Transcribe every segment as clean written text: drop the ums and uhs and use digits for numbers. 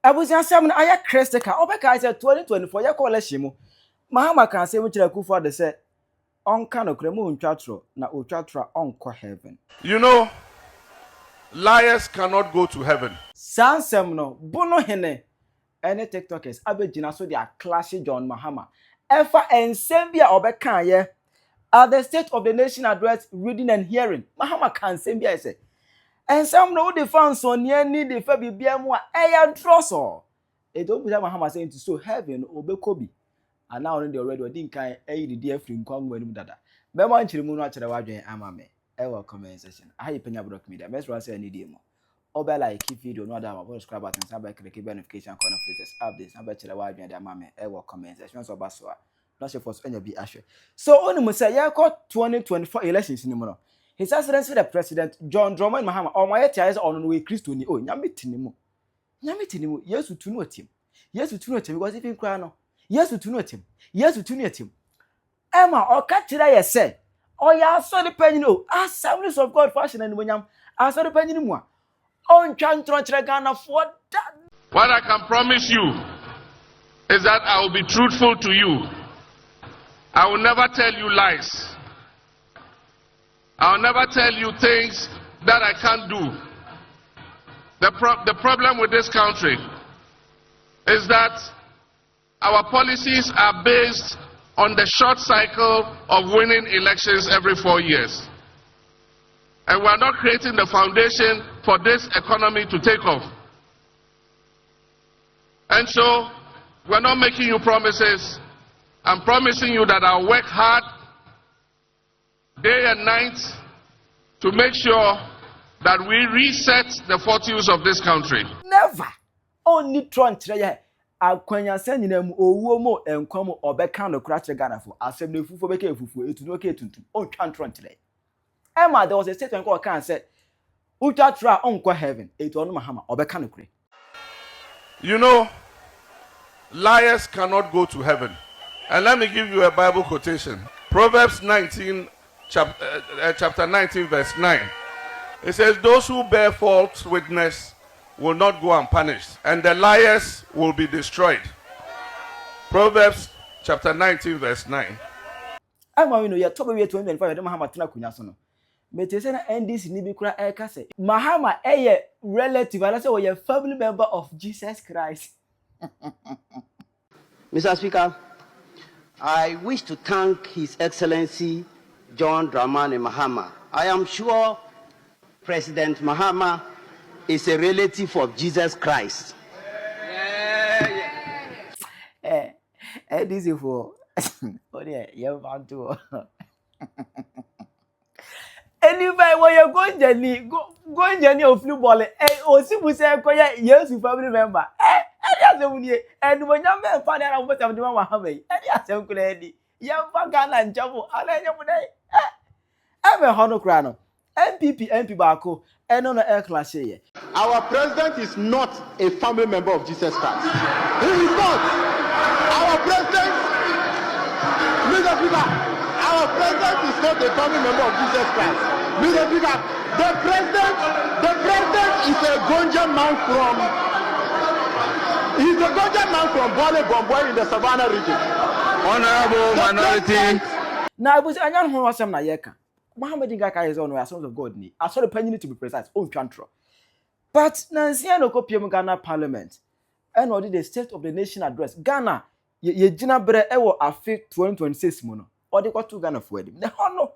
Abusia Sam aya Christica obeka say 2024 ye call hyimu Mahama kan say muchira Kufuor de say onka no kremu ntwatro na otwatra onko heaven. You know, liars cannot go to heaven. Sansem no Bonohene any TikTokers abegina so dia clash John Mahama efa ensem bia obeka ye at the State of the Nation address reading and hearing Mahama kan ensem bia say ensem no the fans on near need the fa bibia mu a eya drosso e don't be Mahama saying to so heaven obekobi and now already odi nkan eyi di dia free nkwan wanu dada be mo nchiri mu no akere wadwen amame e will comment section ayi Penyah block media best one say any day mo obe like video no other about subscribe button sabe click notification corner latest updates sabe chere wadwen de amame e will comment section so ba so not sure for any be ahwe so onu say ya ko 2024 elections ni mo no His Excellency the President John Mahama o moye tia say onu no we Kristo ni o nyame tinimu Yesu tunu otim because even cry no Yesu tunu otim Emma o ka kira ye say o ya so the penny no Assemblies of God fashion and monyam aso the penny mu a on twan tro kire Ghana for that. What I can promise you is that I will be truthful to you. I will never tell you lies. I will never tell you things that I can't do. The problem with this country is that our policies are based on the short cycle of winning elections every 4 years. And we are not creating the foundation for this economy to take off. And so, we're not making you promises. I'm promising you that I'll work hard, day and night, to make sure that we reset the fortunes of this country. Never. Only try ye akwanya sanyinam owuo mo enkwam obeka no kura kire Ghana for assembly fufu beka fufu etuno ke tuntum on twantron tire. Emma there was a statement called can say utatra onko heaven etu onu Mahama obeka no kure. You know, liars cannot go to heaven. And let me give you a Bible quotation. Proverbs 19 chapter 19 verse 9. It says, those who bear false witness will not go unpunished, and the liars will be destroyed. Proverbs chapter 19 verse 9. Ama we know ya tobe we 2025 de Mahama tena kunya so no. Mete say na NDC ni bi kura e ka say Mahama eye relative ala say we a family member of Jesus Christ. Mr. Speaker, I wish to thank His Excellency John Dramani Mahama. I am sure President Mahama is a relative of Jesus Christ. This is for oh yeah, you want to. Anyway, when you go journey of flu ball, o si bu say ko ya yes family member. And when you me fa na what am the man Mahama. Asem kula di. Ya fa Ghana nchapo. Ala nya mu dai. Ebe hono kra no. MP Bako, no air class here. Our president is not a family member of Jesus Christ. He is not. Our president, Mr. Speaker, our president is not a family member of Jesus Christ. Mr. Speaker, the president is a Gonjan man from Bole Bomboy in the Savannah region. Honorable minority. Now I was anyan ho wasem na yeka. Muhammad Ngaka is on we sons of God ni. I saw the Penyah to be precise. On twantro. But Nancy no kopiem Ghana Parliament. And what did the State of the Nation address? Ghana ye gina bere ewo afi 2026 mo no. Or they got to Ghana for wedding. The hono.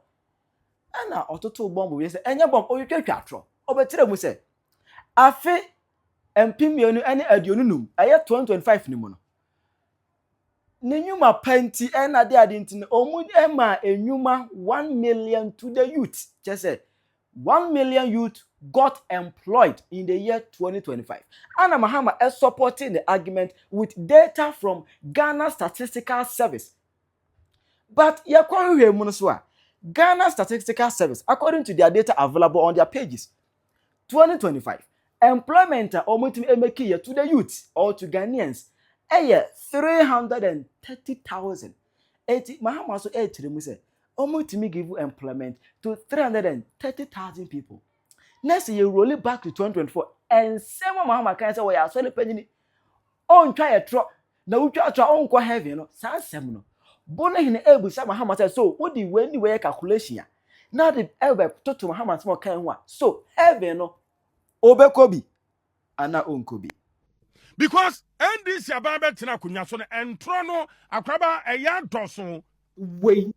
Ana ototo bomb we say enya bomb o twatwa atro. Obetire mu say afi empimionu ene adionunum. Aye 2025 ni mo no. Nenyuma penti ena de adintin omu ema enyuma 1 million to the youth. Just say 1 million youth got employed in the year 2025. Anna Mahama is supporting the argument with data from Ghana Statistical Service. But Ghana Statistical Service, according to their data available on their pages, 2025 employment to the youth or to Ghanaians 330,000. Mahama so say almost give employment to 330,000 people. Next year roll it back to 2024 and some Mahama can say we are so penny on try a tro na wutwa tro on kɔ heaven no saa asɛm no Bonohene ebusa Mahama say so what the way calculation na the ebe toto Mahama sɛ kan ho a so heaven no obekobi ana onkobi because NDC ababa tena kunya so no entro no akraba eya doso we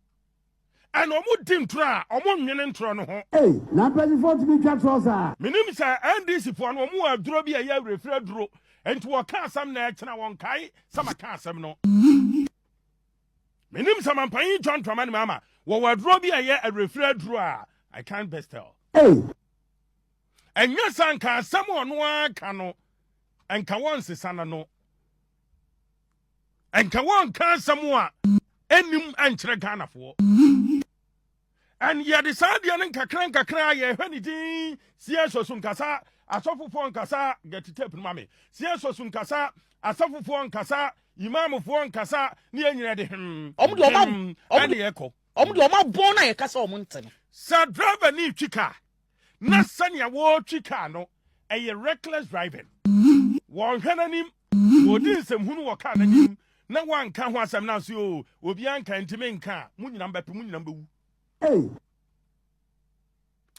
and omu dintro a omu nwene ntro no ho Hey, na president to be twa trouser. minim say NDC fo no omu aduro bi eya refre aduro enti wo ka asam na ekena won kai sama ka asam no minim say Mampanyin John Dramani Mahama wo aduro bi eya refre aduro a I can't best tell Hey, enya san ka asam ono aka no enka won sesana no enka won ka asam a enim ankyere Ghana fo and yet the Sandian kakra ye hwani din sieso sun kasa asofofo nkasa get tape mame sieso sun kasa asofofo nkasa imamofo nkasa ne anyina de Omude eko omude oma bon na ye kasa omunte no sa driver ni twika na sania wo twika no eye reckless driving won hwananim wodi nsɛmhunu wɔ kaa n'anim na wanka ho asɛm na so o obi anka ntime nka munyina mbɛpe munyina mbɛwu hey,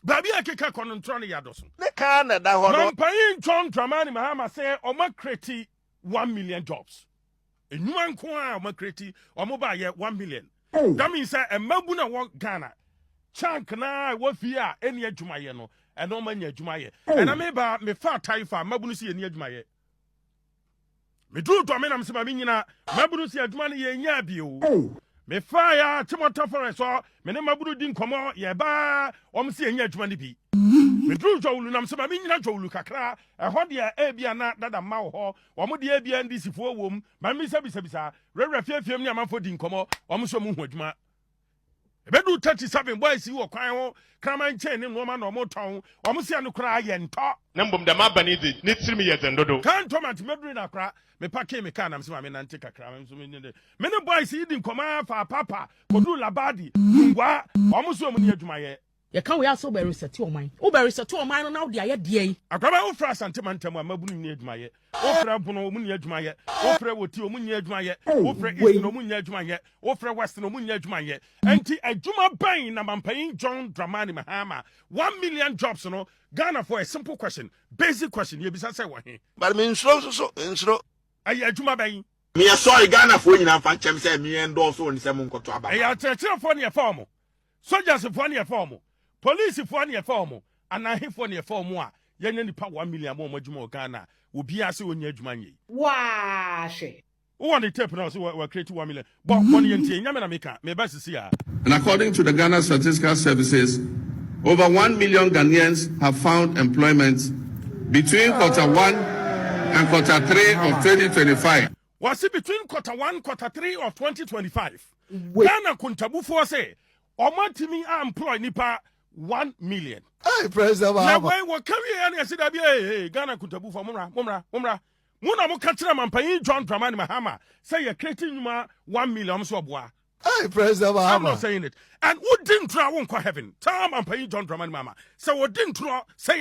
babi akeka kɔnontro no yado so ne ka na da hɔ no Mampanyin John Dramani Mahama say ɔma kreti 1 million jobs enyuma nko a ɔma kreti ɔmo ba yɛ 1 million hey. that means say emabu na wɔ Ghana chunk na wɔ fi a eni adwuma yɛ no ɛno ɔma nya adwuma yɛ ɛna me ba me fa taifa mabu no si eni adwuma yɛ me du to me nam se ba me nyina mabu no si adwuma no yɛ nya bi o Hey, me fa ya Timothy Forest so me ne maburu din komo ye ba om se enya adwuma ne bi me dru jowulu nam se ba me nyina jowulu kakra ɛhɔ de a bia na dada ma wo ho om de bia ndisi fo wom ba me bisa rewra fiafiem ne amanfo din komo om so mu hu adwuma ebedu 37 boys yi wo kwan ho kraman chain ne noma na om ton om se no kra ye ntɔ na mbom da mabani de ne tirimi ye zendodo kan tomat medru na kra me pake me kan am se ma me nante kakra me so me ne me ne boys yi din koma fa papa kodu labadi ngwa om so mu ne adwuma ye ye kan we aso be reset oman wo be reset oman no na wo de aye de yi akwaba wo fra santemantam a mabunu ne adwuma ye wo fra bono mu ne adwuma ye wo fra woti mu ne adwuma ye wo fra east no mu ne adwuma ye wo fra west no mu ne adwuma ye enti adwuma ban na Mampanyin John Dramani Mahama 1 million jobs no Ghana for a simple question basic question ye bisa say wo he but me nsuro ayi adwuma ban me sorry Ghana fo nyina fa nkyem say me endorse on se mun koto aba ayi atrɛkyerɛfo ne form soldiers fo ne form police fo ne form anahefo ne form a yenya nipa 1 million mo adwuma Ghana obi ase onya adwuma nyɛ wa hwe who the tape now so we create 1 million but one yenti nyame na meka me ba sisi a. And according to the Ghana Statistical Services, over 1 million Ghanaians have found employment between Q1 and Q3 of 2025. Was it between Q1 Q3 of 2025? Ghana kuntabufo say omantimi employ nipa 1 million. Hey, President Now Mahama. when we come here and I said hey Ghana kuntabufo mumra Muna mo kachira Mampanyin John Dramani Mahama say you're creating 1 million so boa. Hey, President Mahama. I'm not saying it. And who didn't try won't call heaven? Tell Mampanyin John Dramani Mahama. So who didn't try say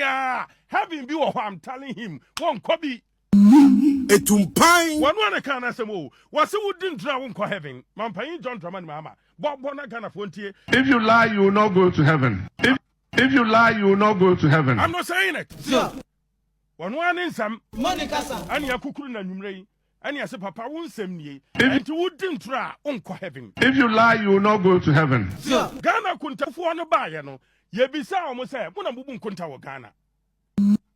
heaven be what I'm telling him won't copy. Etumpai. One can answer more. Was who didn't try won't call heaven? Mampanyin John Dramani Mahama. But bona kind of frontier. If you lie, you will not go to heaven. If you lie, you will not go to heaven. I'm not saying it. sure One in some monica san and ya kukuru na numrei and ya se papa won sem nie and who didn't try won't call heaven. If you lie, you will not go to heaven. sure Ghana kuntafo no ba ye no ye bisa o mo say mo na bubu nkunta wo Ghana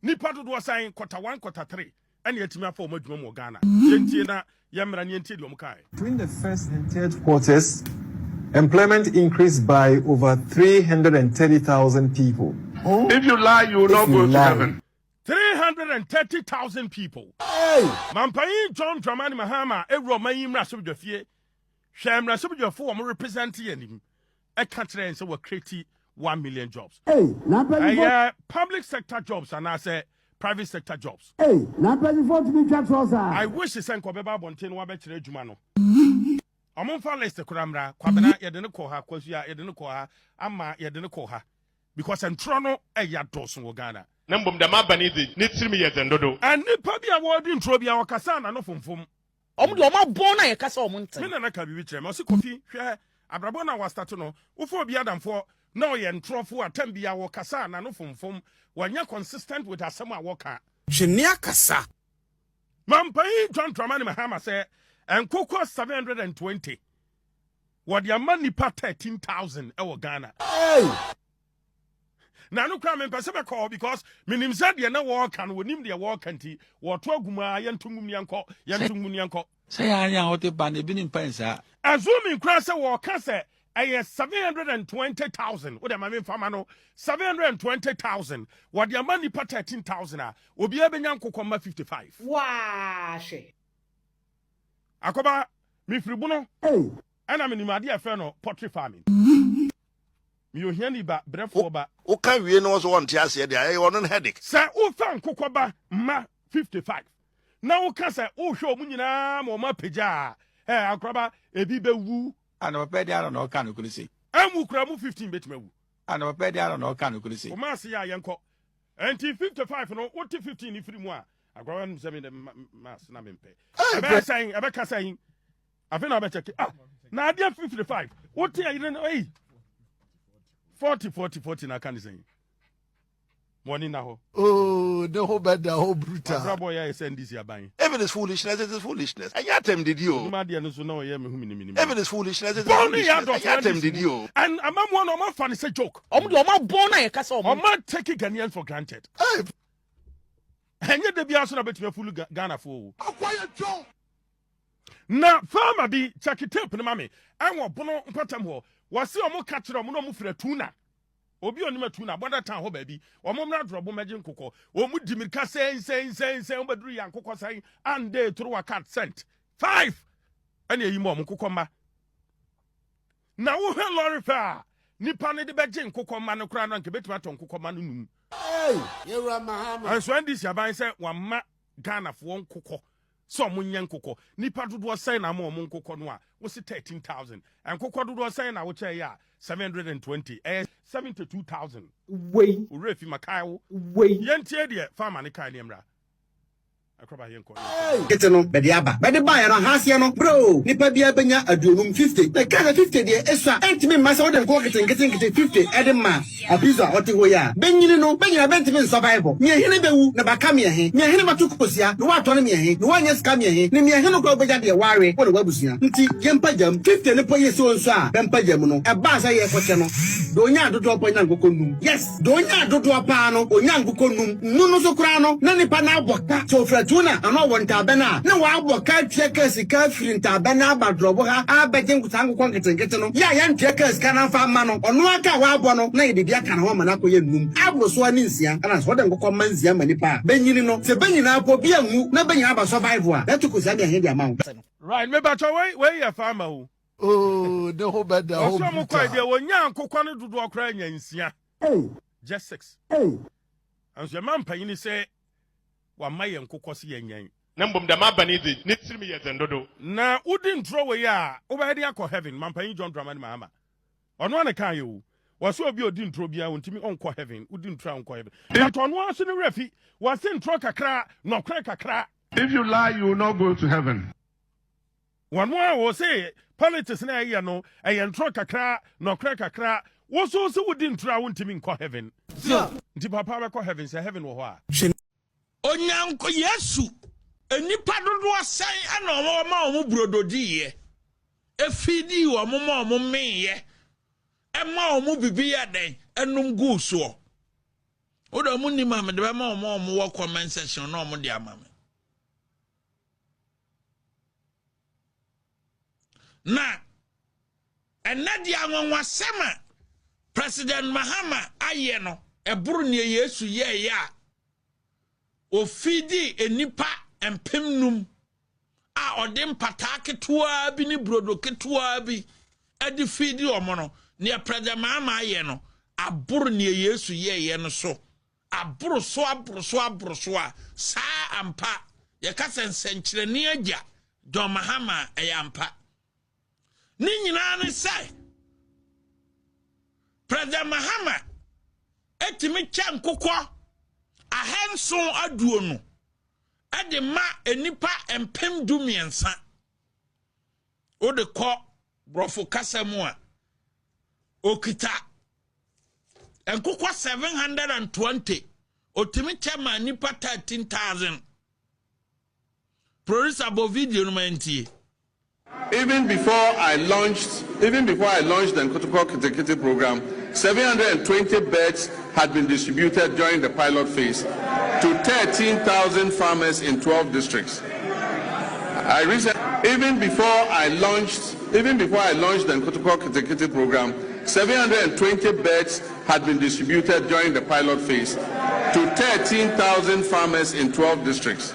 nipa do sign Q1 Q3 and yetimi afọ mo adwuma mo Ghana yentie na ye mra ne yentie de mo kai. Between the first and third quarters, employment increased by over 330,000 people. If you lie, you will not go to heaven. 330,000 people. Hey, Mampanyin John Dramani Mahama ewro mayin mra so dwafie. Hwɛ mra so dwafo wo represent yanim. E ka kire nse wo create 1 million jobs. Hey, na president. Public sector jobs and I say private sector jobs. Hey, na president to be twa trouser. I wish you send Kobeba Bonten wa be kire adwuma no. Omonfa list kuramra kwabena ye de ne kɔ ha kwasua ye de ne kɔ ha ama ye de ne kɔ ha because entro no e ya doso wo Ghana. Nambum da mabani ni trimi ye zendodo. And nipa bi awodi ntro bi awokasa na no fomfom. Omo de omo bon na ye kasa omo ntene. Me na ka bibi kire me so kofi hwe abrabo na wa start no. Ufo obi adamfo na o ye ntrofo atam bi awokasa na no fomfom. Wanya consistent with asem awoka. Jenia kasa. Mampai John Mahama say enkoko 720. What your money pa 13,000 ewo Ghana. Hey! Na no kra me pese be call because minim said ye na work and wonim de work anti wo to aguma yentungum yanko say anya what ba na bi nim pansa assuming kra say wo ka say 720,000 what am I mean fama no 720,000 what your money pa 13,000 obi abenya nkokoma 55 Wa she akoba mi fribuno Hey! ana minim ade afa no poultry farming mi ohiani ba brefo ba o kan wie no so won ti ase de ay won headache sa o fa nkokoba ma 55 na o ka sa o hwe omu nyina ma o ma peja akroba ebi bewu ana papa dia na o kan no kulisi amu kura mu 15 betmewu ana papa dia na o kan no kulisi o ma se ya yenko enti 55 no o ti 15 ni firi mu a akroba no se me mas na me mpe ebe ka sayin afi na be check na ade 55 o ti ayi no 40 na kan say money na ho Oh, the whole bad, the whole brutal. brabo ya send this ya ban even is foolishness, it is foolishness. And yatem did you? ma de no so na o ye me hu minimini Even is foolishness, it is Bonnie foolishness. And yatem did you? and amam one o ma fan say joke omo de omo bon na ye kasa o omo ma take Ghanaians for granted Hey! enye de bia so na betime fulu Ghana fo Quiet Joe! na farmer bi check tape no mame enwo bono mpatam ho wase o mo ka kire o mo no mo fra tuna obi onima tuna boda tan ho ba bi o mo mra drobo maje nkokọ o mu dimirka sen o baduru ya nkokọ san ande turu wa cat cent 5 ene yi mo nkokọ ma na wo he lorry fa nipa ne de beje nkokọ ma no kra no nke betima to nkokọ ma no num Hey! You're a Mahama. and so ndi sia ban say wa ma Ghana fo nkokọ so mo nya nkokọ nipa dodo san na mo nkokọ no a wo se 13,000 nkokọ dodo san na wo che ya 720 72,000 wey urefi makai wey yentie de farmer ne kai ne mra akroba yenko Kete no be de aba be de ba ya no hasie no bro nipa bia benya aduonum 50 na kaza 50 de esa entimi masa wode nko kete 50 ede ma abizo a wote ho ya benyini no benyina bentimi survival me hene bewu na baka me he batukosia no wato ne me he no wanya ska me he ne me he no ko beja de ware wo de wabusia nti yempa jam 50 ne po yeso nso a bempa jam no e ba sa ye koche no do nya dodo po nya ngoko num yes do nya dodo pa no onya ngoko num nunu so kura no na nipa na aboka so tuna ano wonta bena ne wa aboka tieka sika firinta bena abadrobo ha abeje nkutango konkete no ya ntieka sika na fa ma no ono aka wa abo no na yede bia kana ho ma na koye num abro so ani nsia ana so de ngokọ manzia manipa benyini no se benyina apo bia nwu na benyina aba survival a etuko sia bia he dia ma right me ba we ya farmer o Oh, the whole bad, the whole so mo kwa de brutal. wonya nkokọ ne dodo okra nya nsia Hey! just 6 Hey! and so man panyin say wa maye nkokọ se yanyan Nambum da mabani ni trimi ye zendodo. na udin throw we ya obedi akọ heaven man panyin John Mahama ono ane kan yo waso obi odin throw bia wontimi onko heaven udin throw onko heaven but ono aso ne refi wasin throw kakra no kra kakra If you lie, you will not go to heaven. one more will say politics na ya no e throw kakra no kra kakra wo so udin throw wontimi onko heaven nti papa be ko heaven say heaven wo ho a onyanko yesu enipa dodo asan ana omo ma omo brododi ye efidi omo ma omo menye ema omo bibi ya den enum gu so o do mun ni ma me de ma omo wo comment section na omo de ama me na enadi anwanwa sema President Mahama aye no eburu ne yesu ye ya ofidi enipa empemnum a odem patake toa bi ni brodo ketoa bi edi fidi omono ne President Mahama aye no aburu ne yesu ye no so aburu so a sa ampa ye ka sensenkyere ne agya John Mahama ampa ni nyina ne sai President Mahama etimi kya nkokọ ahenson aduo no ade ma enipa empem du miensa o de ko brofo kasemu a okita enkukwa 720 otimi chema nipa 13,000 producer bo video no mantie. Even before I launched the Nkotoko Kitekiti program, 720 beds had been distributed during the pilot phase to 13,000 farmers in 12 districts. Even before I launched the Nkotoko Kitekiti program, 720 beds had been distributed during the pilot phase to 13,000 farmers in 12 districts.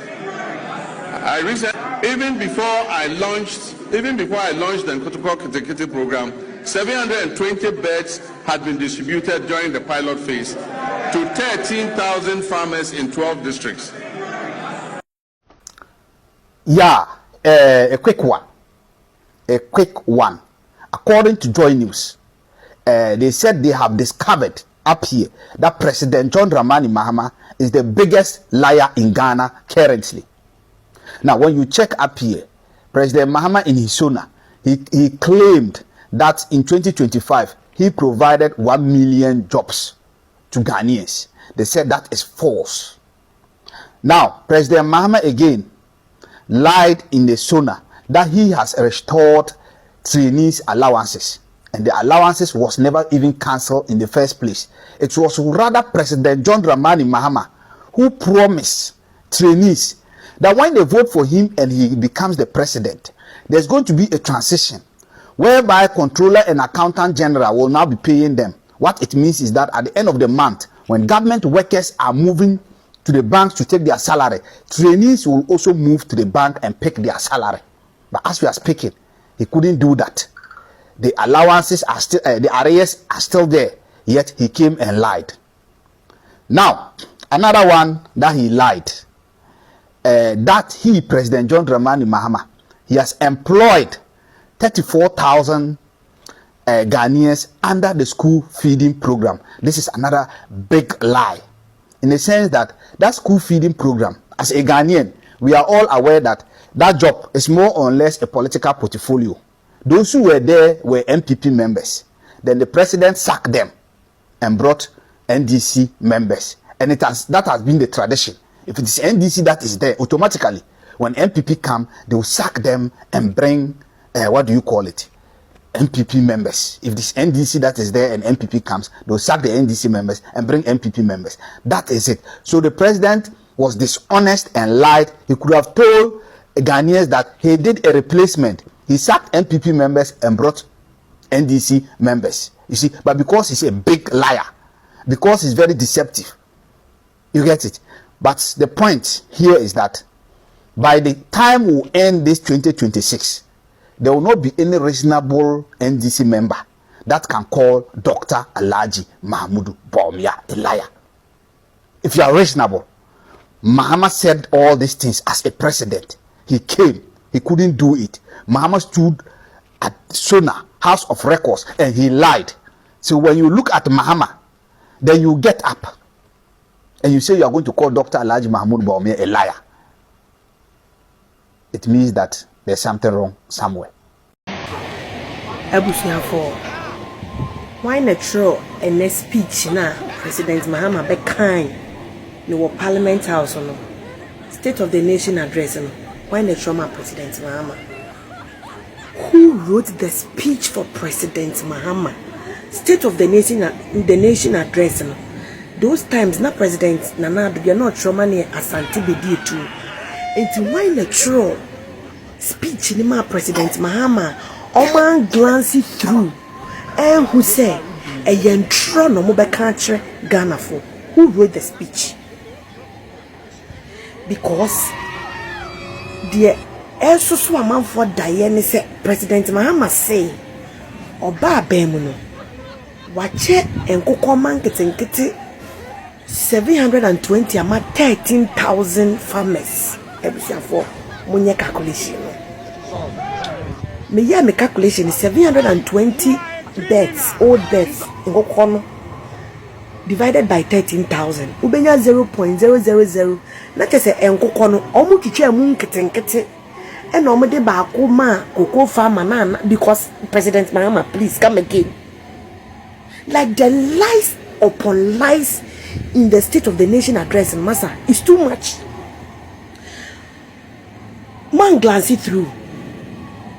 Even before I launched the Nkotoko Kitekiti program, 720 beds had been distributed during the pilot phase to 13,000 farmers in 12 districts. Yeah, a quick one. According to Joy News, they said they have discovered up here that President John Dramani Mahama is the biggest liar in Ghana currently. Now, when you check up here, President Mahama in his Sona, he claimed that in 2025, he provided 1 million jobs to Ghanaians. They said that is false. Now, President Mahama again lied in the Sona that he has restored trainees' allowances. And the allowances was never even cancelled in the first place. It was rather President John Dramani Mahama who promised trainees that when they vote for him and he becomes the president, there's going to be a transition whereby controller and accountant general will now be paying them. What it means is that at the end of the month, when government workers are moving to the banks to take their salary, trainees will also move to the bank and pick their salary. But as we are speaking, he couldn't do that. The allowances are still, the arrears are still there, yet he came and lied. Now, another one that he lied. That he, President John Dramani Mahama, he has employed 34,000 Ghanaians under the school feeding program. This is another big lie, in the sense that that school feeding program, as a Ghanaian, we are all aware that that job is more or less a political portfolio. Those who were there were MPP members. Then the president sacked them and brought NDC members, and that has been the tradition. If it is NDC that is there, automatically, when MPP come, they will sack them and bring, MPP members. If this NDC that is there and MPP comes, they will sack the NDC members and bring MPP members. That is it. So the president was dishonest and lied. He could have told Ghanaians that he did a replacement. He sacked MPP members and brought NDC members. You see, but because he's a big liar, because he's very deceptive, you get it. But the point here is that by the time we end this 2026, there will not be any reasonable NDC member that can call Dr. Alhaji Mahmoud Bawumia a liar. If you are reasonable, Mahama said all these things as a president. He came, he couldn't do it. Mahama stood at Sona, House of Records, and he lied. So when you look at Mahama, then you get up and you say you are going to call Dr. Alhaji Mahmoud Bawumia a liar. It means that there's something wrong somewhere. Abusiafo, why not throw a speech na President Mahama be kind no Parliament House no State of the Nation address no? Why not throw my President Mahama? Who wrote the speech for President Mahama? State of the Nation address no? Those times na President Nana do not trauma near Asante Bedi too. And why not throw speech ni ma President Mahama? Oman glancing through and who say a yentro no mo be country Ghana for who wrote the speech? Because the so a man for Diane say President Mahama say oba bemu no wache enkoko man kete 720 ama 13,000 farmers ebusiafo munye calculation me yeah me calculation is 720 beds, old beds, ngokono. divided by 13,000. Ubenya 0.000. Not just a enkokono. Omu kiche mu nkete. And omu de ba ma cocoa farmer na because President Mahama, please come again. Like the lies upon lies in the State of the Nation address in Massa is too much. Man glance it through.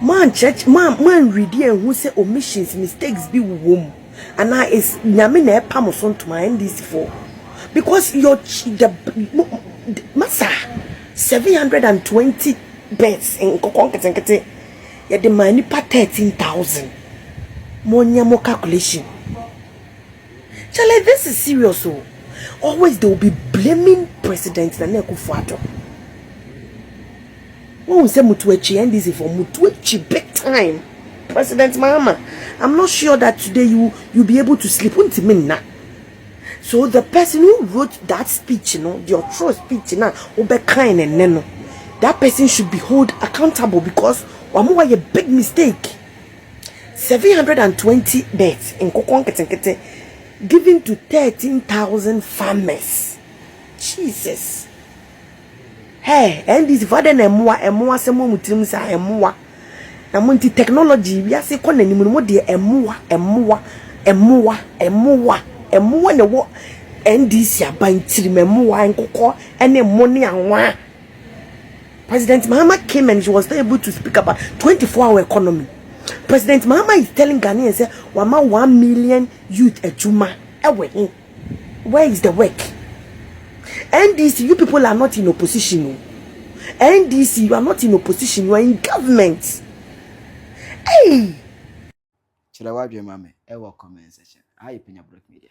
Man church, man read and who say omissions, mistakes be womb. And now is nyamine pamoson to my NDC for. Because the Massa 720 beds in Kokonkete, yet the money per 13,000. More calculation. Charlie, this is serious. So always they will be blaming President Nane. When we say Mutuechi NDC for Mutuechi big time, President Mahama, I'm not sure that today you'll be able to sleep. So the person who wrote that speech, the true speech, kind and neno, that person should be held accountable because wamuwa a big mistake. 720 beds in Kokonkete given to 13,000 farmers. Jesus. Hey, and this father emwa semo mutrim sa emwa. Na monti technology we ase kɔ nanimu no de emwa ne wo NDC abantiri memwa nkokɔ ene money anwa. President Mahama came and she was not able to speak about 24-hour economy. President Mahama is telling Ghanaians say wama 1 million youth ejuma ewe. Where is the work? NDC, you people are not in opposition. NDC, you are not in opposition, you are in government. Hey! Chilawadwe mame, ewa comment section. How you Penyah Media?